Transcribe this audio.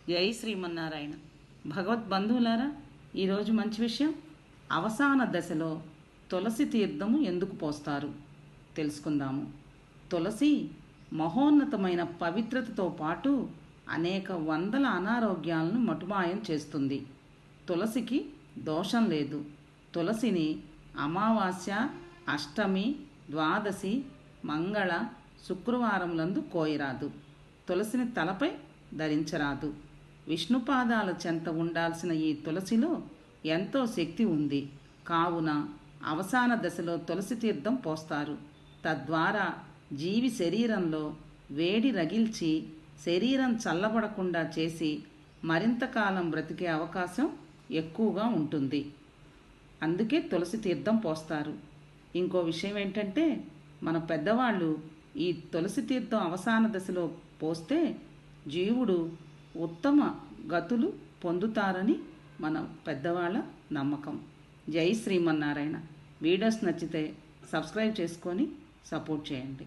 జై శ్రీమన్నారాయణ. భగవద్బంధువులారా, ఈరోజు మంచి విషయం. అవసాన దశలో తులసి తీర్థము ఎందుకు పోస్తారు తెలుసుకుందాము. తులసి మహోన్నతమైన పవిత్రతతో పాటు అనేక వందల అనారోగ్యాలను మటుమాయం చేస్తుంది. తులసికి దోషం లేదు. తులసిని అమావాస్య, అష్టమి, ద్వాదశి, మంగళ, శుక్రవారములందు కోయరాదు. తులసిని తలపై ధరించరాదు. విష్ణుపాదాల చెంత ఉండాల్సిన ఈ తులసిలో ఎంతో శక్తి ఉంది. కావున అవసాన దశలో తులసి తీర్థం పోస్తారు. తద్వారా జీవి శరీరంలో వేడి రగిల్చి శరీరం చల్లబడకుండా చేసి మరింత కాలం బ్రతికే అవకాశం ఎక్కువగా ఉంటుంది. అందుకే తులసి తీర్థం పోస్తారు. ఇంకో విషయం ఏంటంటే, మన పెద్దవాళ్ళు ఈ తులసి తీర్థం అవసాన దశలో పోస్తే జీవుడు ఉత్తమ గతులు పొందుతారని మన పెద్దవాళ్ళ నమ్మకం. జై శ్రీమన్నారాయణ. వీడియోస్ నచ్చితే సబ్స్క్రైబ్ చేసుకొని సపోర్ట్ చేయండి.